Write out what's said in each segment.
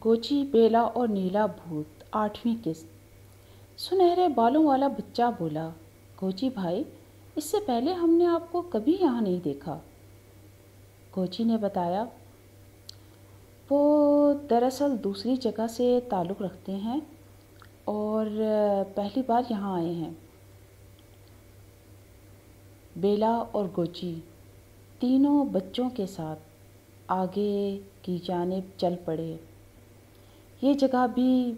गोची, बेला और नीला भूत, 8वीं किस्त। सुनहरे बालों वाला बच्चा बोला, गोची भाई, इससे पहले हमने आपको कभी यहाँ नहीं देखा। गोची ने बताया, वो दरअसल दूसरी जगह से ताल्लुक़ रखते हैं और पहली बार यहाँ आए हैं। बेला और गोची तीनों बच्चों के साथ आगे की जानिब चल पड़े। ये जगह भी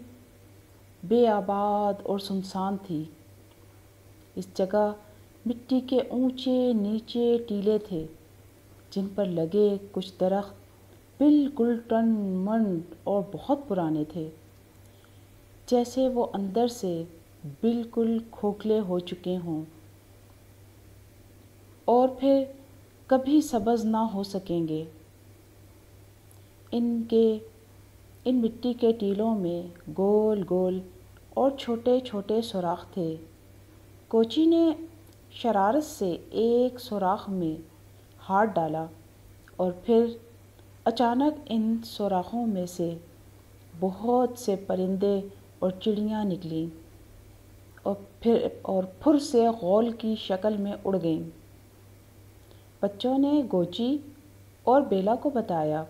बेआबाद और सुनसान थी। इस जगह मिट्टी के ऊंचे नीचे टीले थे, जिन पर लगे कुछ दरख्त बिल्कुल टन-मन और बहुत पुराने थे, जैसे वो अंदर से बिल्कुल खोखले हो चुके हों और फिर कभी सब्ज़ ना हो सकेंगे। इन मिट्टी के टीलों में गोल गोल और छोटे छोटे सुराख थे। कोची ने शरारत से एक सुराख में हाथ डाला और फिर अचानक इन सुराखों में से बहुत से परिंदे और चिड़ियाँ निकलीं और फुर से गौल की शक्ल में उड़ गईं। बच्चों ने गोची और बेला को बताया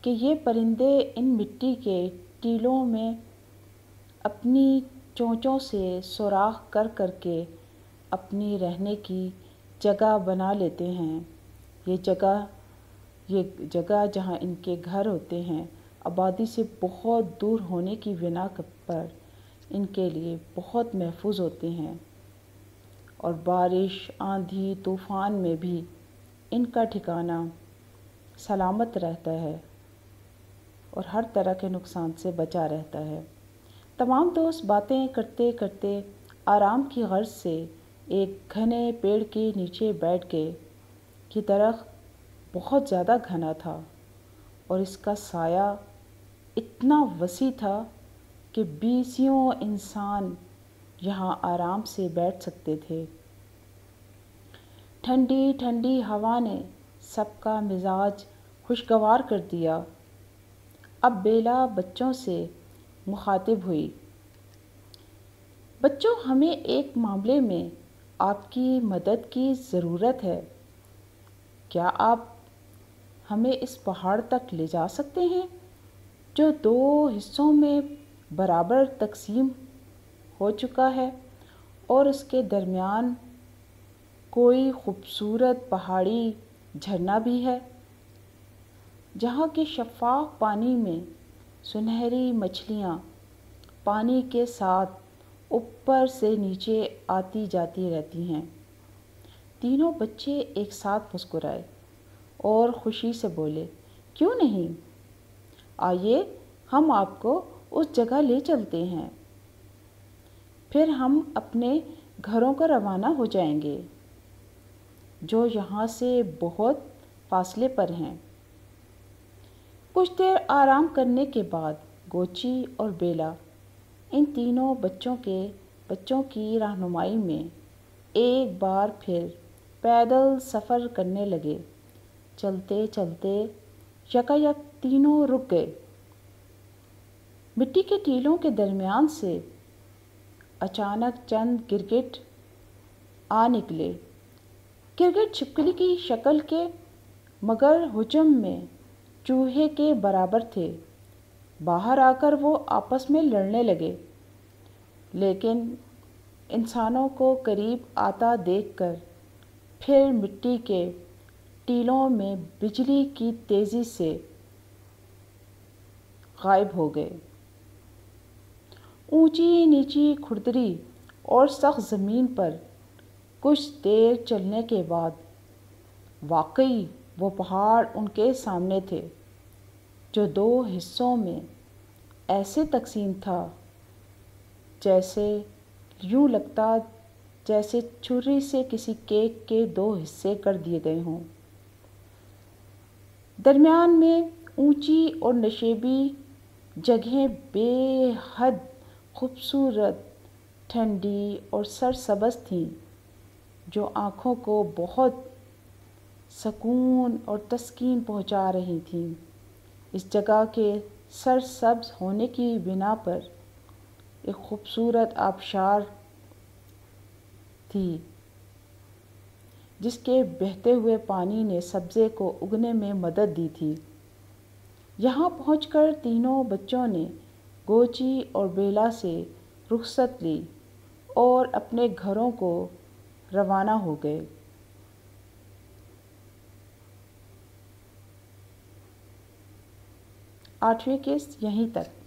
कि ये परिंदे इन मिट्टी के टीलों में अपनी चोंचों से सुराख कर करके अपनी रहने की जगह बना लेते हैं। ये जगह जहाँ इनके घर होते हैं, आबादी से बहुत दूर होने की बिना पर इनके लिए बहुत महफूज होते हैं और बारिश, आंधी, तूफ़ान में भी इनका ठिकाना सलामत रहता है और हर तरह के नुकसान से बचा रहता है। तमाम दोस्त बातें करते करते आराम की गर्ज से एक घने पेड़ के नीचे बैठ गए कि दरख्त बहुत ज़्यादा घना था और इसका साया इतना वसी था कि 20 इंसान यहाँ आराम से बैठ सकते थे। ठंडी ठंडी हवा ने सबका मिजाज खुशगवार कर दिया। अब बेला बच्चों से मुखातिब हुई, बच्चों, हमें एक मामले में आपकी मदद की ज़रूरत है। क्या आप हमें इस पहाड़ तक ले जा सकते हैं जो 2 हिस्सों में बराबर तकसीम हो चुका है और उसके दरमियान कोई खूबसूरत पहाड़ी झरना भी है, जहाँ के शफ़ाफ पानी में सुनहरी मछलियाँ पानी के साथ ऊपर से नीचे आती जाती रहती हैं। तीनों बच्चे एक साथ मुस्कुराए और खुशी से बोले, क्यों नहीं, आइए हम आपको उस जगह ले चलते हैं, फिर हम अपने घरों को रवाना हो जाएंगे जो यहाँ से बहुत फासले पर हैं। कुछ देर आराम करने के बाद गोची और बेला इन तीनों बच्चों की रहनुमाई में एक बार फिर पैदल सफ़र करने लगे। चलते चलते यकायक तीनों रुक गए। मिट्टी के टीलों के दरमियान से अचानक चंद गिरगिट आ निकले। गिरगिट छिपकली की शक्ल के मगर हुजम में चूहे के बराबर थे। बाहर आकर वो आपस में लड़ने लगे, लेकिन इंसानों को करीब आता देखकर फिर मिट्टी के टीलों में बिजली की तेज़ी से गायब हो गए। ऊंची नीची खुरदरी और सख्त ज़मीन पर कुछ देर चलने के बाद वाकई वो पहाड़ उनके सामने थे, जो 2 हिस्सों में ऐसे तकसीम था जैसे यूँ लगता जैसे छुरी से किसी केक के 2 हिस्से कर दिए गए हों। दरमियान में ऊंची और नशेबी जगहें बेहद खूबसूरत, ठंडी और सरसब्ज़ थीं, जो आँखों को बहुत सुकून और तस्कीन पहुँचा रही थीं। इस जगह के سرسبز ہونے کی بنا پر ایک خوبصورت آبشار تھی جس کے بہتے ہوئے پانی نے سبزے کو اگنے میں مدد دی تھی۔ یہاں پہنچ کر تینوں بچوں نے گوچی اور بیلا سے رخصت لی اور اپنے گھروں کو روانہ ہو گئے۔ 8ویں قسط یہیں تک۔